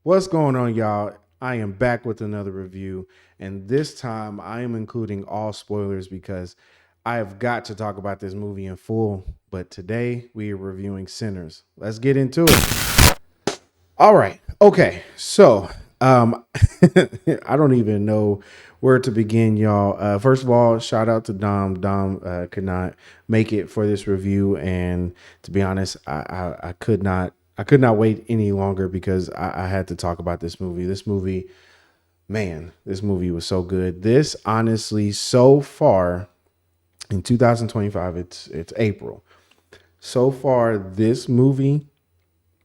What's going on, y'all? I am back with another review, and this time I am including all spoilers because I have got to talk about this movie in full. But today we are reviewing Sinners. Let's get into it. All right. Okay. So, um, I don't even know where to begin, y'all. First of all, shout out to Dom. Dom could not make it for this review, and to be honest, I could not. I could not wait any longer because I had to talk about this movie. This movie, man, this movie was so good. This honestly, so far in 2025, it's April. So far, this movie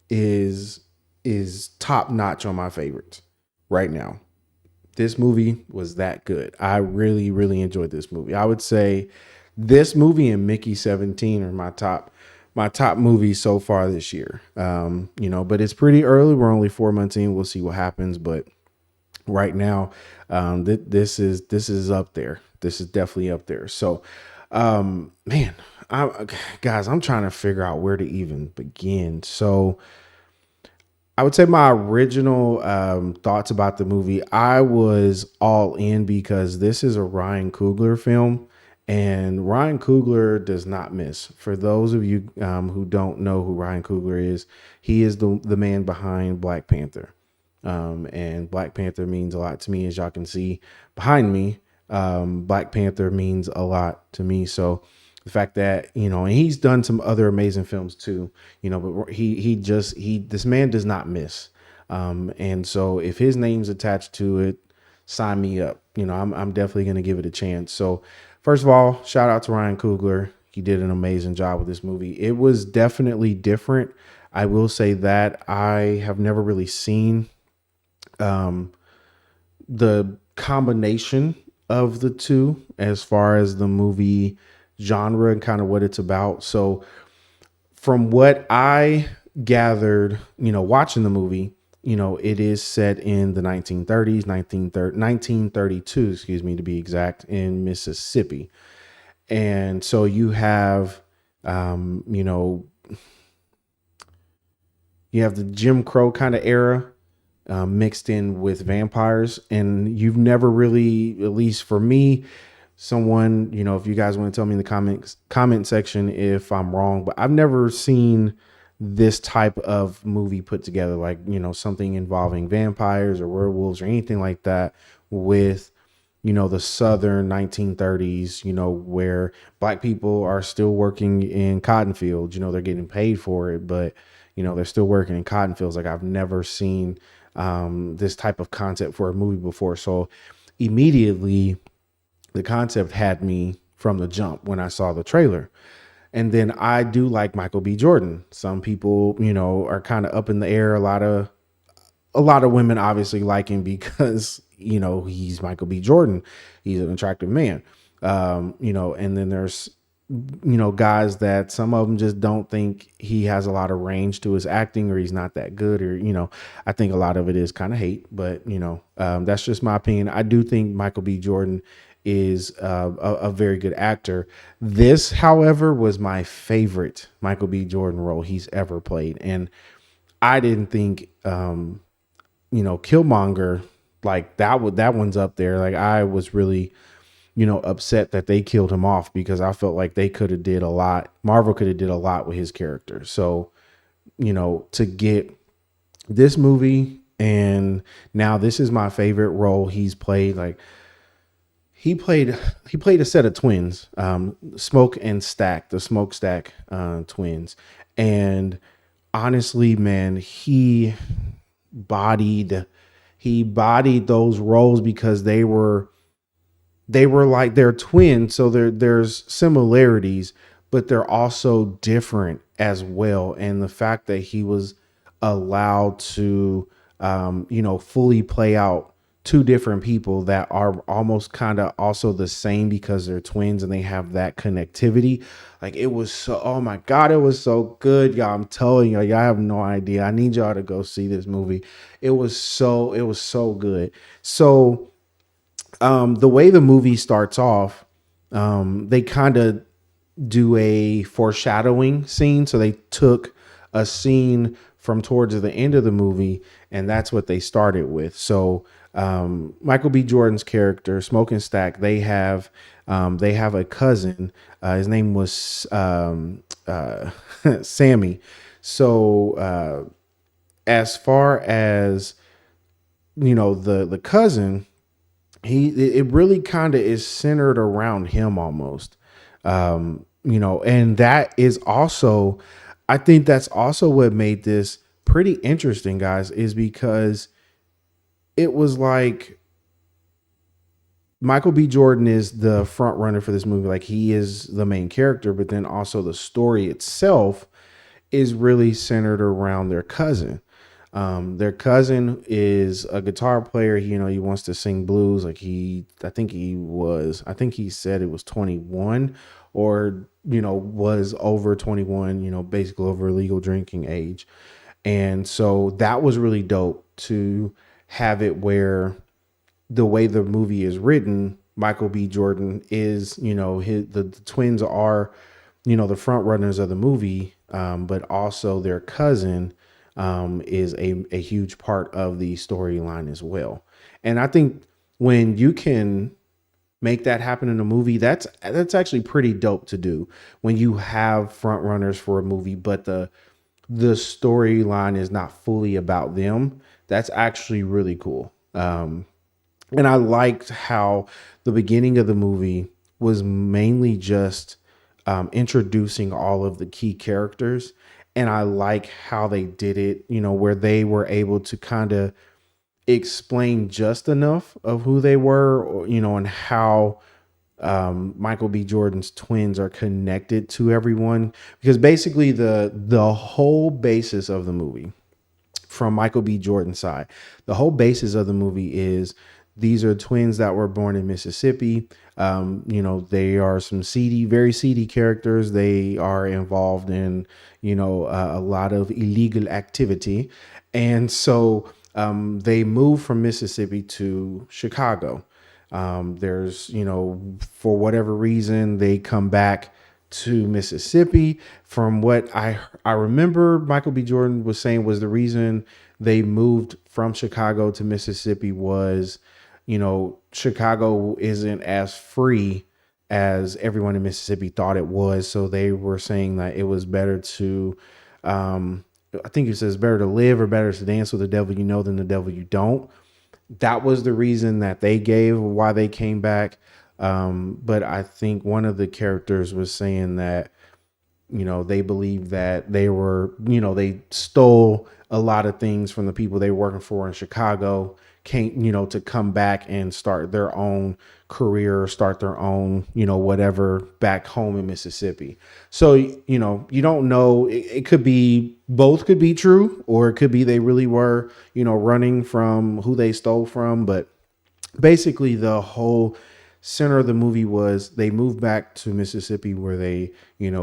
is is top notch on my favorites right now. This movie was that good. I really, really enjoyed this movie. I would say this movie and Mickey 17 are my top movies so far this year. But it's pretty early. We're only 4 months in. We'll see what happens. But right now, this is up there. This is definitely up there. So, man, guys, I'm trying to figure out where to even begin. So, I would say my original thoughts about the movie, I was all in because this is a Ryan Coogler film, and Ryan Coogler does not miss. For those of you who don't know who Ryan Coogler is, he is the man behind Black Panther. And Black Panther means a lot to me, as y'all can see behind me. Black Panther means a lot to me. So the fact that and he's done some other amazing films too, but this man does not miss. And so if his name's attached to it, sign me up. I'm definitely gonna give it a chance. So first of all, shout out to Ryan Coogler. He did an amazing job with this movie. It was definitely different. I will say that I have never really seen the combination of the two as far as the movie genre and kind of what it's about. So from what I gathered, watching the movie, it is set in the 1930s, 1932, excuse me, to be exact, in Mississippi. And so um, you know, you have the Jim Crow kind of era mixed in with vampires. And you've never really, at least for me, someone, if you guys want to tell me in the comment section if I'm wrong, but I've never seen this type of movie put together, like, something involving vampires or werewolves or anything like that with, the Southern 1930s, where black people are still working in cotton fields. They're getting paid for it, but, they're still working in cotton fields. Like, I've never seen this type of concept for a movie before. So immediately the concept had me from the jump when I saw the trailer. And then I do like Michael B. Jordan. Some people, are kind of up in the air. A lot of women obviously like him because, he's Michael B. Jordan. He's an attractive man. And then there's, guys that some of them just don't think he has a lot of range to his acting, or he's not that good, or, I think a lot of it is kind of hate, but, that's just my opinion. I do think Michael B. Jordan is a very good actor. This, however, was my favorite Michael B. Jordan role he's ever played. And I didn't think, Killmonger, like that one's up there. Like, I was really, upset that they killed him off because I felt like they could have did a lot. Marvel could have did a lot with his character. So, to get this movie, and now this is my favorite role he's played. Like, he played a set of twins, Smoke and Stack, the Smokestack twins. And honestly, man, bodied he bodied those roles because they were like, they're twins, so there's similarities, but they're also different as well. And the fact that he was allowed to fully play out two different people that are almost kind of also the same because they're twins and they have that connectivity. Like, it was so, oh my god, it was so good, y'all. I'm telling y'all have no idea. I need y'all to go see this movie. It was so good. So the way the movie starts off, they kind of do a foreshadowing scene. So they took a scene from towards the end of the movie, and that's what they started with. So Michael B. Jordan's character, Smoking Stack, they have a cousin. His name was Sammy. So as far as the cousin, it really kind of is centered around him almost. And that is also, I think that's also what made this pretty interesting, guys, is because it was like Michael B. Jordan is the front runner for this movie. Like, he is the main character, but then also the story itself is really centered around their cousin. Their cousin is a guitar player. He wants to sing blues. Like, I think he said it was 21, or, was over 21, basically over legal drinking age. And so that was really dope to have it where the way the movie is written, Michael B. Jordan is, the twins are, the front runners of the movie, but also their cousin is a huge part of the storyline as well. And I think when you can make that happen in a movie, that's actually pretty dope to do. When you have front runners for a movie, but the storyline is not fully about them, that's actually really cool. And I liked how the beginning of the movie was mainly just introducing all of the key characters. And I like how they did it, where they were able to kind of explain just enough of who they were, or, and how Michael B. Jordan's twins are connected to everyone. Because basically the whole basis of the movie, from Michael B. Jordan's side, the whole basis of the movie is these are twins that were born in Mississippi. They are some very seedy characters. They are involved in, a lot of illegal activity. And so they moved from Mississippi to Chicago. There's, for whatever reason, they come back to Mississippi. From what I remember, Michael B. Jordan was saying was the reason they moved from Chicago to Mississippi was, Chicago isn't as free as everyone in Mississippi thought it was. So they were saying that it was better to, I think it says better to live or better to dance with the devil you know than the devil you don't. That was the reason that they gave why they came back. But I think one of the characters was saying that, they believe that they stole a lot of things from the people they were working for in Chicago, came, to come back and start their own career, start their own, whatever back home in Mississippi. So, you don't know, it could be, both could be true, or it could be they really were, running from who they stole from. But basically the whole center of the movie was they moved back to Mississippi, where they,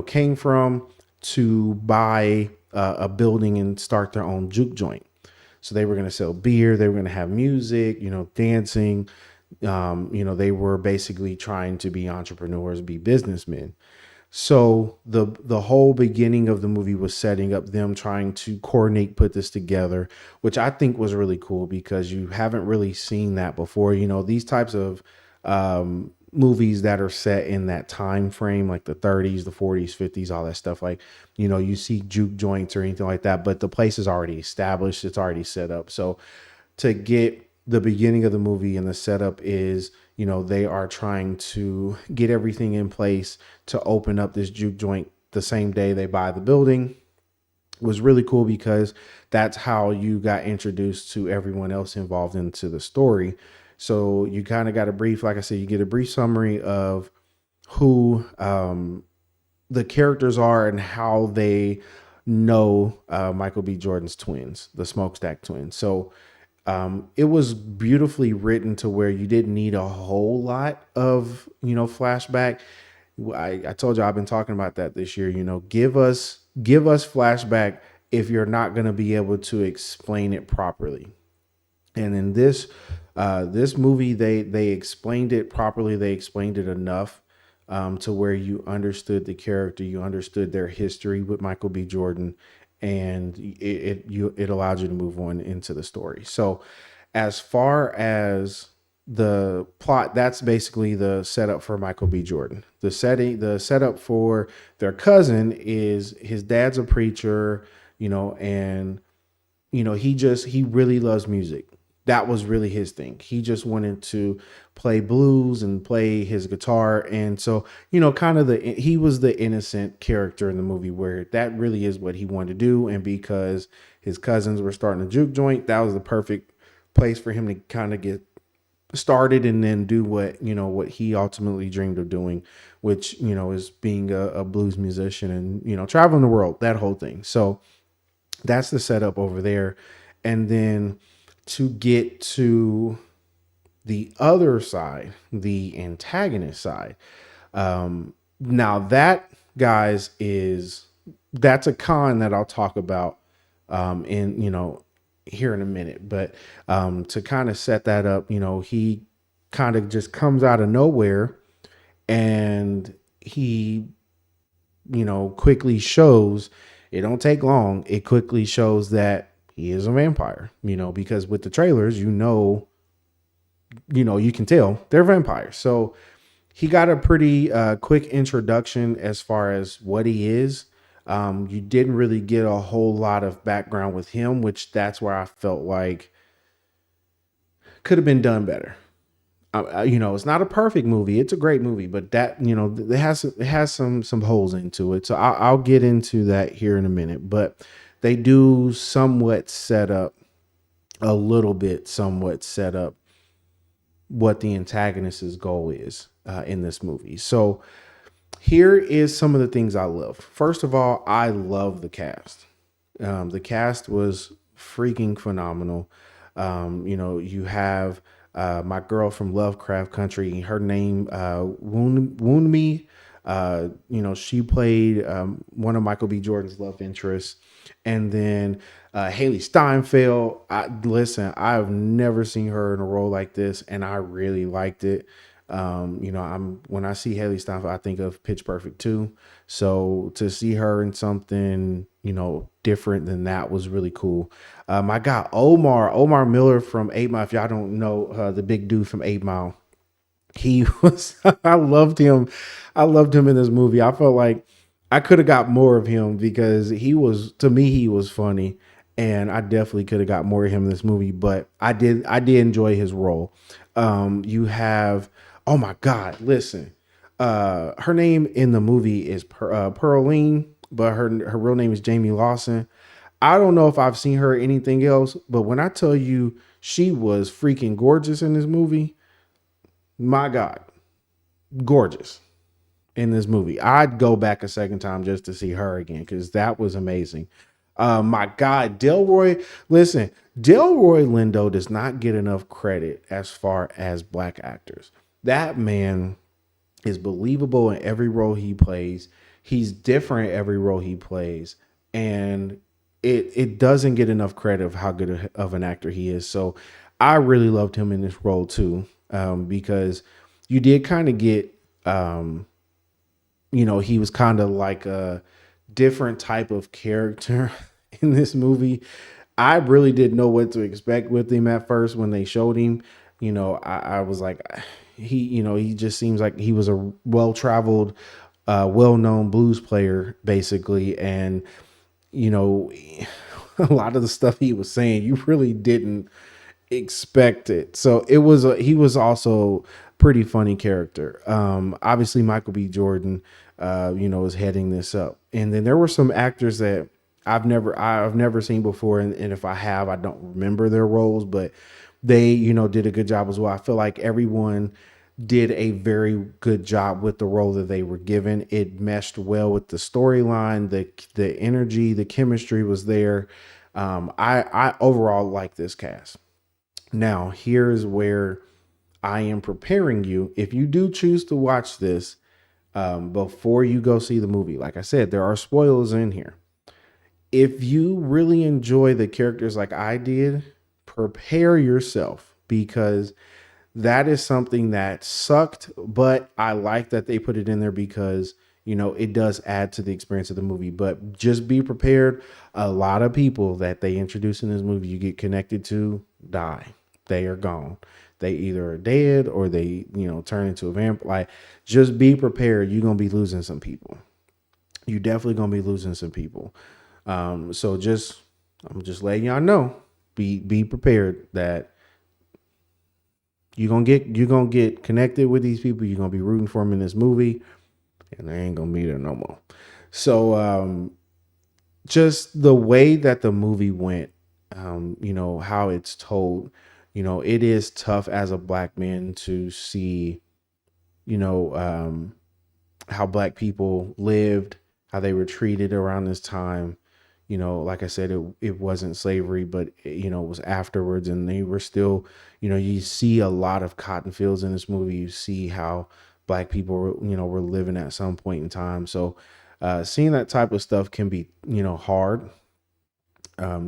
came from, to buy a building and start their own juke joint. So they were going to sell beer, they were going to have music, dancing. They were basically trying to be entrepreneurs, be businessmen. So the whole beginning of the movie was setting up them trying to coordinate, put this together, which I think was really cool because you haven't really seen that before. These types of movies that are set in that time frame, like the 30s, the 40s, 50s, all that stuff. Like, you see juke joints or anything like that, but the place is already established, it's already set up. So to get the beginning of the movie, and the setup is, they are trying to get everything in place to open up this juke joint the same day they buy the building, was really cool because that's how you got introduced to everyone else involved into the story. So you kind of got a brief, like I said, you get a brief summary of who the characters are and how they know Michael B. Jordan's twins, the Smokestack twins. So it was beautifully written to where you didn't need a whole lot of, flashback. I told you I've been talking about that this year. Give us flashback if you're not going to be able to explain it properly. And in this movie, they explained it properly. They explained it enough to where you understood the character, you understood their history with Michael B. Jordan, and it allowed you to move on into the story. So as far as the plot, that's basically the setup for Michael B. Jordan. The setup for their cousin is his dad's a preacher, and he really loves music. That was really his thing. He just wanted to play blues and play his guitar. And so, kind of he was the innocent character in the movie where that really is what he wanted to do. And because his cousins were starting a juke joint, that was the perfect place for him to kind of get started and then do what he ultimately dreamed of doing, which, is being a blues musician and, traveling the world, that whole thing. So, that's the setup over there. And then to get to the other side, the antagonist side, now that, guys, that's a con that I'll talk about in here in a minute. But to kind of set that up, he kind of just comes out of nowhere, and he quickly shows, it don't take long, it quickly shows that he is a vampire, because with the trailers, you can tell they're vampires. So he got a pretty quick introduction as far as what he is. You didn't really get a whole lot of background with him, which that's where I felt like could have been done better. It's not a perfect movie. It's a great movie, but that it has some holes into it. So I'll get into that here in a minute. But they do somewhat set up what the antagonist's goal is in this movie. So here is some of the things I love. First of all, I love the cast. The cast was freaking phenomenal. You have my girl from Lovecraft Country. Her name Wound Me. She played one of Michael B. Jordan's love interests, and then Haley Steinfeld. Listen, I've never seen her in a role like this, and I really liked it. When I see Haley Steinfeld, I think of Pitch Perfect 2. So to see her in something, different than that was really cool. I got Omar Miller from 8 Mile. If y'all don't know, the big dude from 8 Mile, he was, I loved him. I loved him in this movie. I felt like I could have got more of him because to me, he was funny. And I definitely could have got more of him in this movie, but I did enjoy his role. You have, oh my God, listen, her name in the movie is Pearline, but her real name is Jamie Lawson. I don't know if I've seen her anything else, but when I tell you she was freaking gorgeous in this movie, my God, gorgeous in this movie. I'd go back a second time just to see her again because that was amazing. My God, Delroy. Listen, Delroy Lindo does not get enough credit as far as black actors. That man is believable in every role he plays. He's different every role he plays, and it doesn't get enough credit of how good of an actor he is. So I really loved him in this role too, because you did kind of get, he was kind of like a different type of character in this movie. I really didn't know what to expect with him at first when they showed him. I was like, he just seems like he was a well-traveled, well-known blues player, basically. And, a lot of the stuff he was saying, you really didn't expect it. So he was also pretty funny character. Obviously Michael B. Jordan, is heading this up. And then there were some actors that I've never seen before. And if I have, I don't remember their roles, but they, did a good job as well. I feel like everyone did a very good job with the role that they were given. It meshed well with the storyline, the energy, the chemistry was there. I overall like this cast. Now, here's where I am preparing you. If you do choose to watch this before you go see the movie, like I said, there are spoilers in here. If you really enjoy the characters like I did, prepare yourself because that is something that sucked, but I like that they put it in there because it does add to the experience of the movie. But just be prepared. A lot of people that they introduce in this movie you get connected to die. They are gone. They either are dead or they, turn into a vampire. Like, just be prepared. You're gonna be losing some people. You definitely gonna be losing some people. So just I'm just letting y'all know. Be prepared that you're gonna get connected with these people. You're gonna be rooting for them in this movie, and they ain't gonna be there no more. So just the way that the movie went, how it's told, it is tough as a black man to see, you know, um, how black people lived, how they were treated around this time. Like I said, it wasn't slavery, but it was afterwards, and they were still, you see a lot of cotton fields in this movie. You see how black people were living at some point in time. So seeing that type of stuff can be, hard.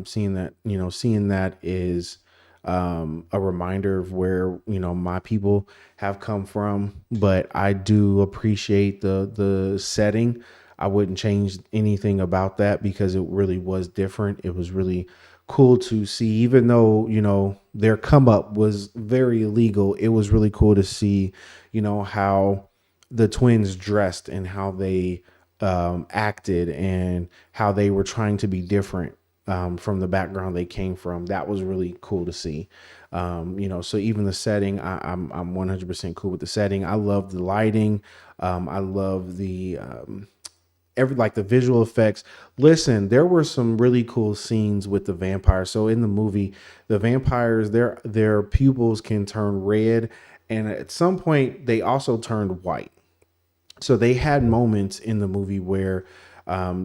Seeing that is a reminder of where my people have come from. But I do appreciate the setting. I wouldn't change anything about that because it really was different. It was really cool to see, even though their come up was very illegal. It was really cool to see how the twins dressed and how they acted and how they were trying to be different from the background they came from. That was really cool to see. So even the setting, I'm 100% cool with the setting. I love the lighting. I love the like the visual effects. Listen, there were some really cool scenes with the vampires. So in the movie, the vampires, their pupils can turn red, and at some point they also turned white. So they had moments in the movie where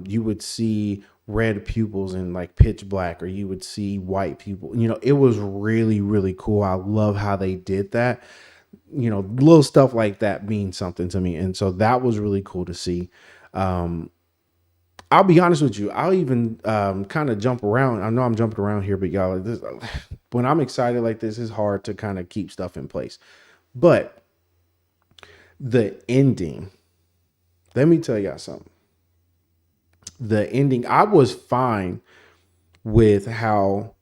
you would see red pupils in like pitch black, or you would see white people. It was really, really cool. I love how they did that. Little stuff like that means something to me. And so that was really cool to see. Um, I'll be honest with you. I'll even kind of jump around. I know I'm jumping around here, but y'all, when I'm excited like this, it's hard to kind of keep stuff in place. But the ending, let me tell y'all something. The ending, I was fine with how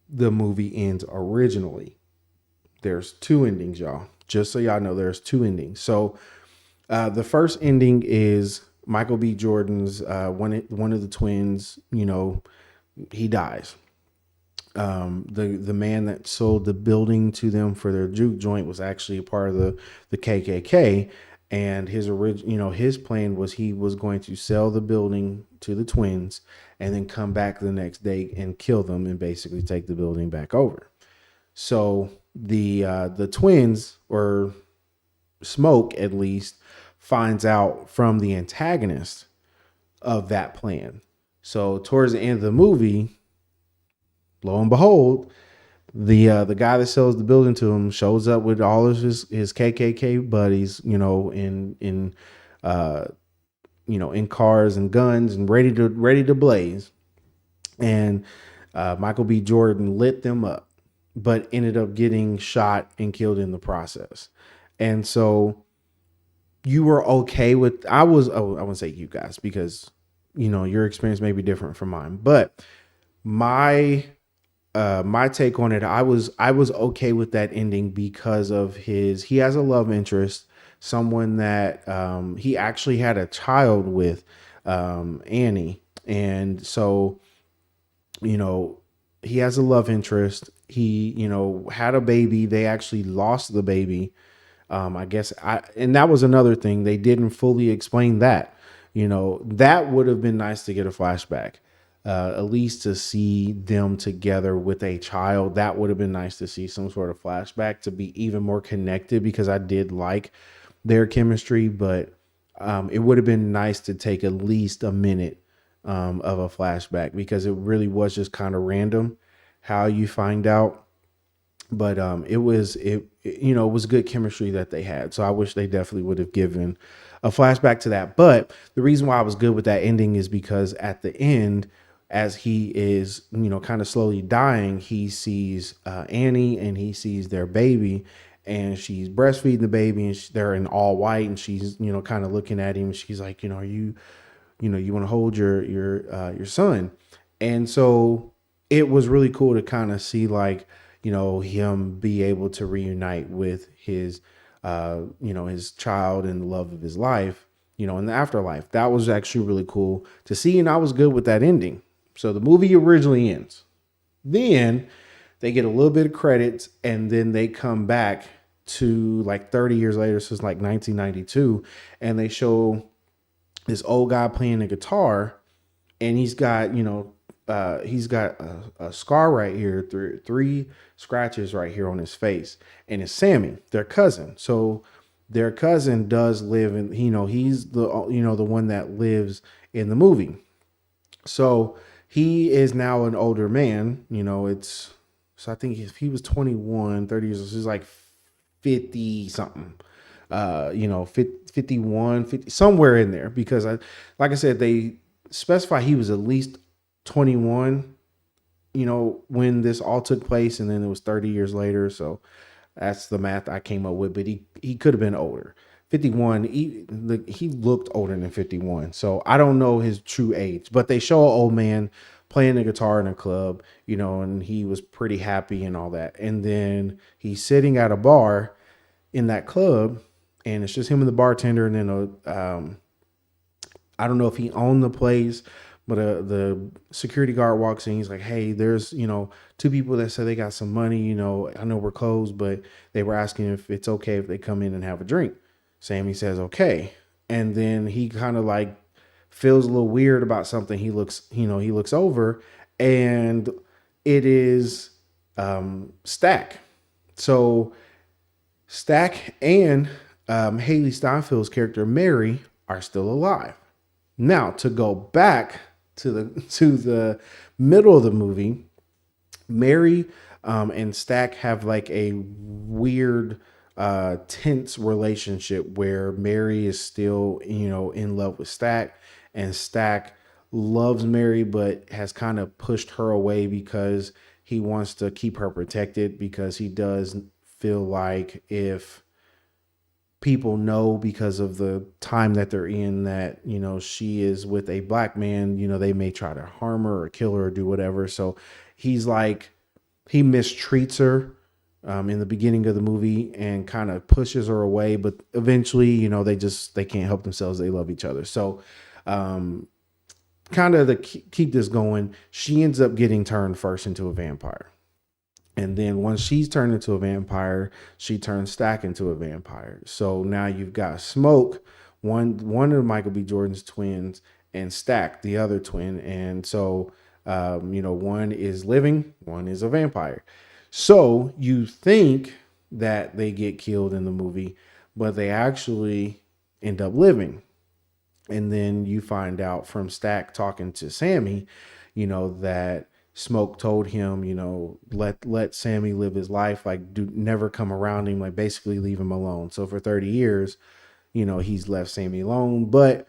the movie ends originally. There's two endings, y'all. Just so y'all know, there's two endings. So the first ending is Michael B. Jordan's one of the twins. He dies. The man that sold the building to them for their juke joint was actually a part of the KKK, and his plan was he was going to sell the building to the twins and then come back the next day and kill them and basically take the building back over. So the twins, or Smoke at least, finds out from the antagonist of that plan. So towards the end of the movie, lo and behold, the guy that sells the building to him shows up with all of his KKK buddies, uh, in cars and guns and ready to blaze. And Michael B. Jordan lit them up, but ended up getting shot and killed in the process. And so you were okay with, I wouldn't say you guys, because your experience may be different from mine, but my my take on it, I was okay with that ending because of he has a love interest, someone that he actually had a child with, Annie. And so you know he has a love interest. He had a baby. They actually lost the baby. I guess and that was another thing. They didn't fully explain that. That would have been nice to get a flashback, at least to see them together with a child. That would have been nice to see some sort of flashback to be even more connected, because I did like their chemistry. But it would have been nice to take at least a minute of a flashback, because it really was just kind of random how you find out. But it was good chemistry that they had. So I wish they definitely would have given a flashback to that. But the reason why I was good with that ending is because at the end, as he is kind of slowly dying, he sees Annie and he sees their baby, and she's breastfeeding the baby, and they're in all white, and she's kind of looking at him. She's like, are you you want to hold your son? And so it was really cool to kind of see like him be able to reunite with his his child and the love of his life, in the afterlife. That was actually really cool to see, and I was good with that ending. So the movie originally ends, then they get a little bit of credits, and then they come back to like 30 years later, so it's like 1992, and they show this old guy playing the guitar, and he's got a scar right here, three scratches right here on his face, and it's Sammy, their cousin. So their cousin does live in, he's the the one that lives in the movie. So he is now an older man. It's so I think if he was 21, 30 years old, he's like 50 something. 51, 50, somewhere in there, because like I said, they specify he was at least 21, when this all took place, and then it was 30 years later. So that's the math I came up with, but he could have been older. 51, he looked older than 51. So I don't know his true age, but they show an old man playing the guitar in a club, and he was pretty happy and all that. And then he's sitting at a bar in that club, and it's just him and the bartender. And then I don't know if he owned the place, but the security guard walks in. He's like, "Hey, there's two people that said they got some money. I know we're closed, but they were asking if it's okay if they come in and have a drink." Sammy says, "Okay," and then he kind of like feels a little weird about something. He looks over, and it is Stack. So Stack and Haley Steinfeld's character Mary are still alive. Now to go back to the middle of the movie, Mary and Stack have like a weird tense relationship where Mary is still in love with Stack, and Stack loves Mary but has kind of pushed her away because he wants to keep her protected, because he does feel like if people know, because of the time that they're in, that she is with a black man, they may try to harm her or kill her or do whatever. So he's like, he mistreats her in the beginning of the movie and kind of pushes her away, but eventually they can't help themselves, they love each other. So kind of to keep this going, she ends up getting turned first into a vampire. And then once she's turned into a vampire, she turns Stack into a vampire. So now you've got Smoke, one of Michael B. Jordan's twins, and Stack, the other twin. And so, one is living, one is a vampire. So you think that they get killed in the movie, but they actually end up living. And then you find out from Stack talking to Sammy, that Smoke told him, let Sammy live his life, like do never come around him, like basically leave him alone. So for 30 years, he's left Sammy alone, but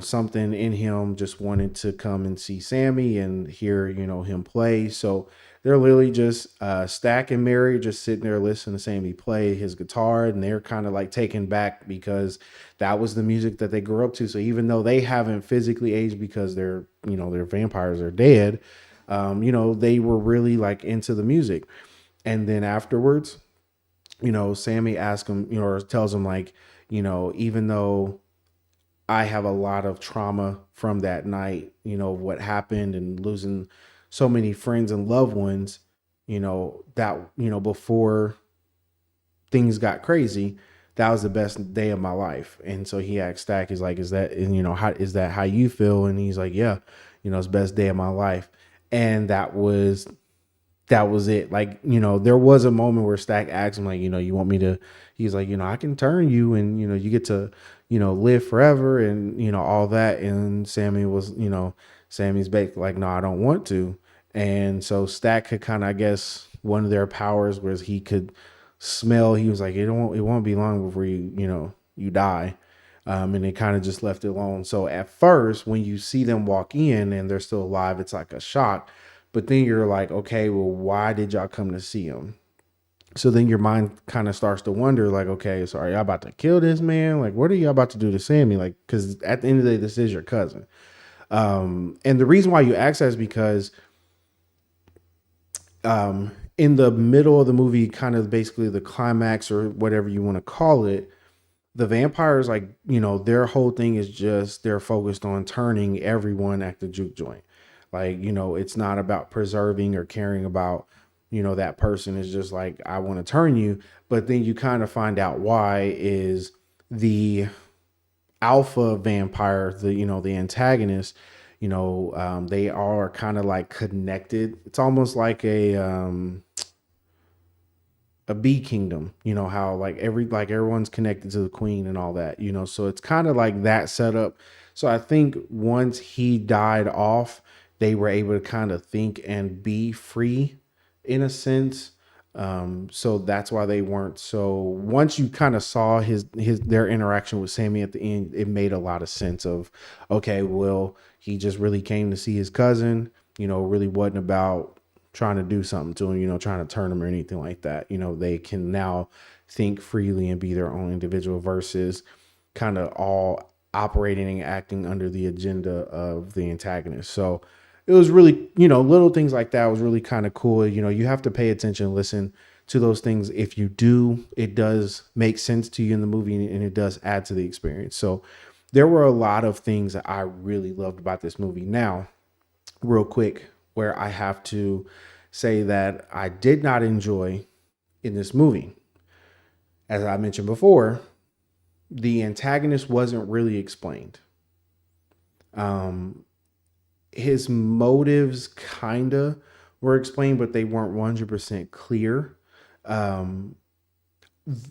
something in him just wanted to come and see Sammy and hear, him play. So they're literally just Stack and Mary just sitting there listening to Sammy play his guitar, and they're kind of like taken back because that was the music that they grew up to. So even though they haven't physically aged because their vampires are dead, they were really like into the music. And then afterwards, Sammy asks him, or tells him like, even though I have a lot of trauma from that night, what happened and losing so many friends and loved ones, that, before things got crazy, that was the best day of my life. And so he asked Stack, he's like, is that, and how is that how you feel? And he's like, yeah, it's the best day of my life. And that was it. Like, there was a moment where Stack asked him, like, you want me to, he's like, I can turn you and, you get to, live forever and, all that. And Sammy's basically like, no, I don't want to. And so Stack could kind of, I guess, one of their powers was he could smell. He was like, it won't be long before you die. And they kind of just left it alone. So at first, when you see them walk in and they're still alive, it's like a shock. But then you're like, okay, well, why did y'all come to see him? So then your mind kind of starts to wonder, like, okay, so are y'all about to kill this man? Like, what are y'all about to do to Sammy? Like, because at the end of the day, this is your cousin. And the reason why you ask that is because in the middle of the movie, kind of basically the climax or whatever you want to call it, the vampires, like, their whole thing is just they're focused on turning everyone at the juke joint. Like, it's not about preserving or caring about, that person. Is just like, I want to turn you. But then you kind of find out why is the alpha vampire, the antagonist, they are kind of like connected. It's almost like a bee kingdom, how like everyone's connected to the queen and all that, so it's kind of like that setup. So I think once he died off, they were able to kind of think and be free in a sense. So that's why they weren't. So once you kind of saw their interaction with Sammy at the end, it made a lot of sense of, okay, well, he just really came to see his cousin, really wasn't about trying to do something to him, trying to turn him or anything like that. They can now think freely and be their own individual versus kind of all operating and acting under the agenda of the antagonist. So it was really, little things like that was really kind of cool. You have to pay attention, listen to those things. If you do, it does make sense to you in the movie and it does add to the experience. So there were a lot of things that I really loved about this movie. Now, real quick, where I have to say that I did not enjoy in this movie. As I mentioned before, the antagonist wasn't really explained. Um, his motives kinda were explained, but they weren't 100% clear. Um,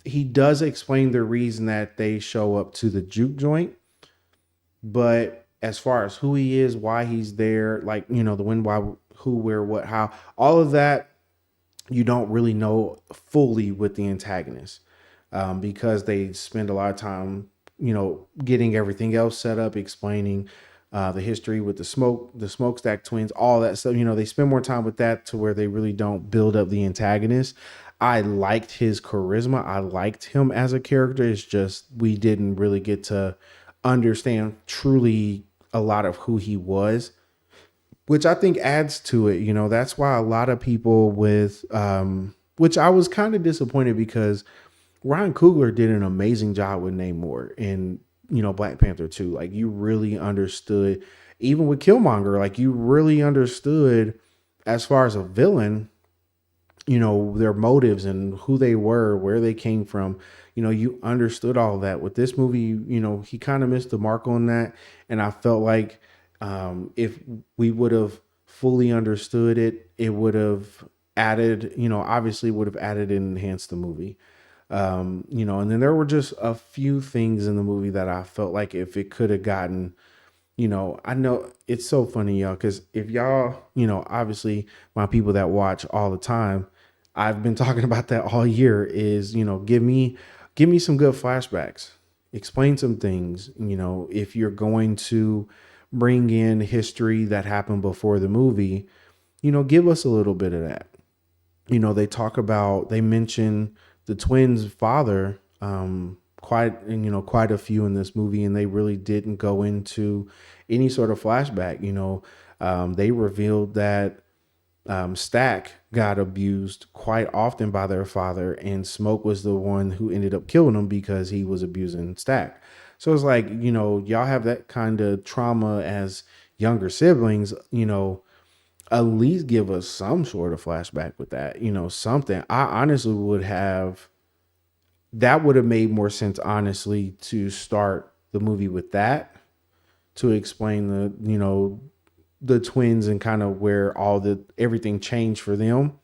he does explain the reason that they show up to the juke joint, but as far as who he is, why he's there, like, the when, why, who, where, what, how, all of that, you don't really know fully with the antagonist, because they spend a lot of time, getting everything else set up, explaining the history with the smokestack twins, all that stuff. They spend more time with that to where they really don't build up the antagonist. I liked his charisma. I liked him as a character. It's just we didn't really get to understand truly a lot of who he was, which I think adds to it. That's why a lot of people which I was kind of disappointed because Ryan Coogler did an amazing job with Namor in, Black Panther 2. Like, you really understood, even with Killmonger, like, you really understood as far as a villain, their motives and who they were, where they came from. You understood all that. With this movie, he kind of missed the mark on that. And I felt like if we would have fully understood it, it would have added, obviously would have added and enhanced the movie. And then there were just a few things in the movie that I felt like if it could have gotten, I know it's so funny, y'all, because if y'all, obviously my people that watch all the time, I've been talking about that all year is, give me some good flashbacks, explain some things, if you're going to bring in history that happened before the movie, give us a little bit of that. They mention the twins' father quite a few in this movie, and they really didn't go into any sort of flashback. They revealed that Stack got abused quite often by their father, and Smoke was the one who ended up killing him because he was abusing Stack. So it's like, y'all have that kind of trauma as younger siblings, at least give us some sort of flashback with that, something. I honestly that would have made more sense, honestly, to start the movie with that, to explain the twins and kind of where everything changed for them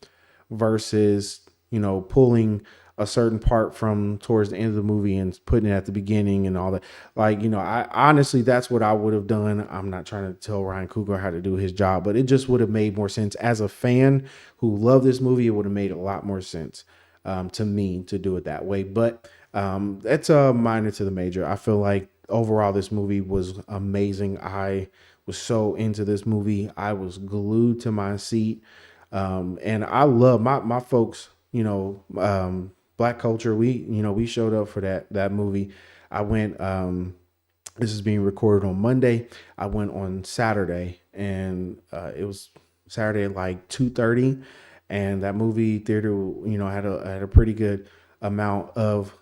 versus, pulling a certain part from towards the end of the movie and putting it at the beginning and all that. Like, I honestly, that's what I would have done. I'm not trying to tell Ryan Coogler how to do his job, but it just would have made more sense as a fan who loved this movie. It would have made a lot more sense to me to do it that way. But that's a minor to the major. I feel like overall this movie was amazing. I was so into this movie. I was glued to my seat. And I love my folks. Black culture. We showed up for that movie. I went. This is being recorded on Monday. I went on Saturday, and it was Saturday at like 2:30, and that movie theater, had a pretty good amount of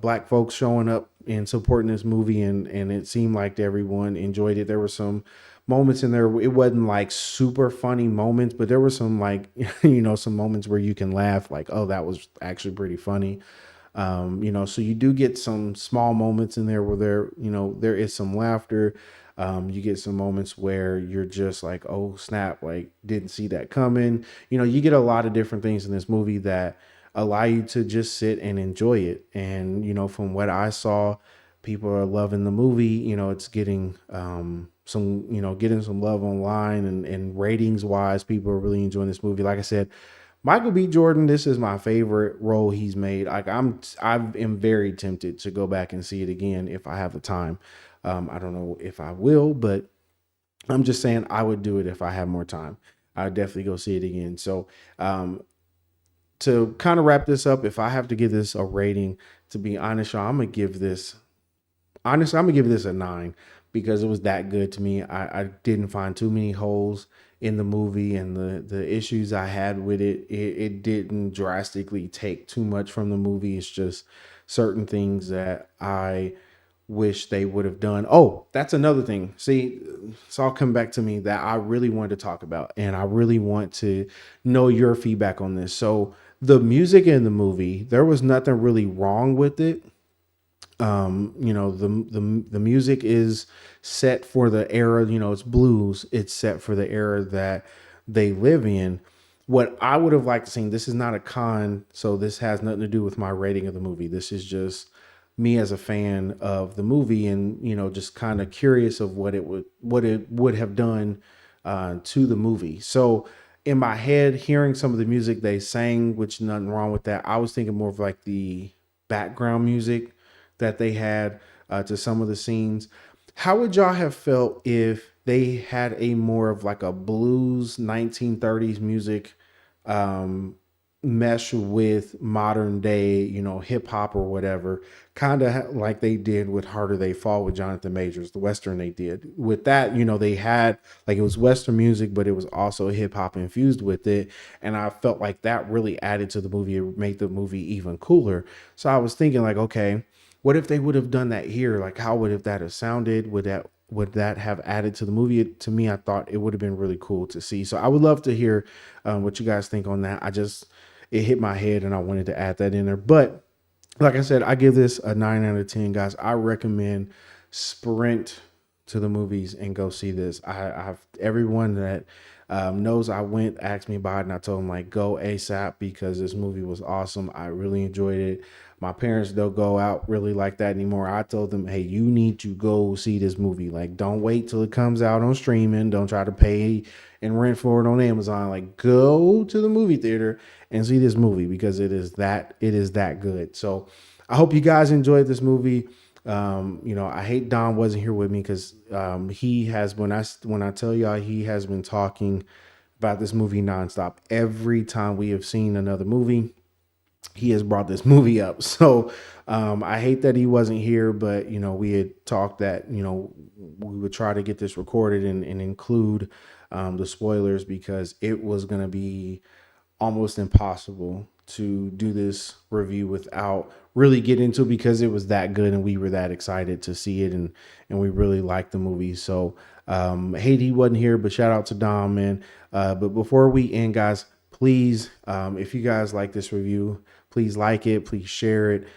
black folks showing up and supporting this movie, and it seemed like everyone enjoyed it. There were some moments in there. It wasn't like super funny moments, but there were some like some moments where you can laugh, like, oh, that was actually pretty funny. So you do get some small moments in there where there is some laughter. You get some moments where you're just like, oh snap, like didn't see that coming. You get a lot of different things in this movie that allow you to just sit and enjoy it. And from what I saw, people are loving the movie. It's getting getting some love online, and ratings wise, people are really enjoying this movie. Like I said, Michael B. Jordan, this is my favorite role he's made. Like I am very tempted to go back and see it again if I have the time. I don't know if I will, but I'm just saying I would do it if I had more time. I'd definitely go see it again. So to kind of wrap this up, if I have to give this a rating, to be honest, y'all, I'm gonna give this a 9 because it was that good to me. I didn't find too many holes in the movie, and the issues I had with it didn't drastically take too much from the movie. It's just certain things that I wish they would have done. Oh, that's another thing. See, it's all come back to me that I really wanted to talk about, and I really want to know your feedback on this. So the music in the movie, there was nothing really wrong with it. The music is set for the era. It's blues. It's set for the era that they live in. What I would have liked to see, this is not a con, so this has nothing to do with my rating of the movie. This is just me as a fan of the movie, and just kind of curious of what it would have done to the movie. So in my head, hearing some of the music they sang, which nothing wrong with that, I was thinking more of like the background music that they had to some of the scenes. How would y'all have felt if they had a more of like a blues 1930s music um, mesh with modern day, hip hop or whatever, kind of like they did with Harder They Fall with Jonathan Majors, the Western they did. With that, they had like it was Western music, but it was also hip hop infused with it. And I felt like that really added to the movie. It made the movie even cooler. So I was thinking, like, okay, what if they would have done that here? Like, how would have that have sounded? Would that have added to the movie? To me, I thought it would have been really cool to see. So I would love to hear what you guys think on that. It hit my head, and I wanted to add that in there. But like I said, I give this a 9 out of 10, guys. I recommend sprint to the movies and go see this. I've everyone that knows I went asked me about it, and I told them like go ASAP because this movie was awesome. I really enjoyed it. My parents don't go out really like that anymore. I told them, hey, you need to go see this movie. Like, don't wait till it comes out on streaming. Don't try to pay and rent for it on Amazon. Like, go to the movie theater and see this movie because it is that good. So I hope you guys enjoyed this movie. I hate Don wasn't here with me because he has when I tell y'all he has been talking about this movie nonstop. Every time we have seen another movie, he has brought this movie up. So I hate that he wasn't here, but we had talked that we would try to get this recorded and include the spoilers because it was going to be almost impossible to do this review without really getting into it because it was that good and we were that excited to see it, and we really liked the movie. So hate he wasn't here, but shout out to Dom, man. But before we end, guys, please, if you guys like this review, please like it, please share it,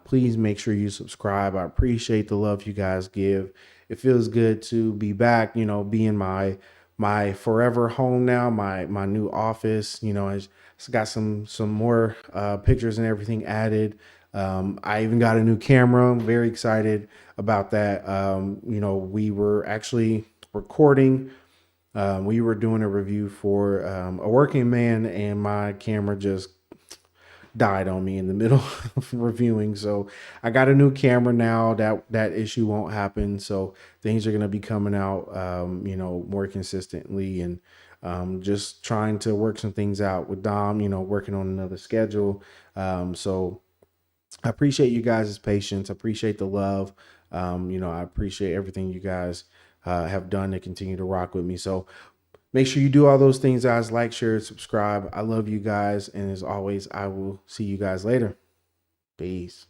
please make sure you subscribe. I appreciate the love you guys give. It feels good to be back, be in my forever home now, my new office. It's got some more pictures and everything added. I even got a new camera. I'm very excited about that. We were actually recording. We were doing a review for a working man, and my camera just died on me in the middle of reviewing. So I got a new camera now. That issue won't happen. So things are gonna be coming out, more consistently, and Just trying to work some things out with Dom, working on another schedule. So I appreciate you guys' patience. I appreciate the love. I appreciate everything you guys have done to continue to rock with me. So make sure you do all those things, guys. Like, share, subscribe. I love you guys. And as always, I will see you guys later. Peace.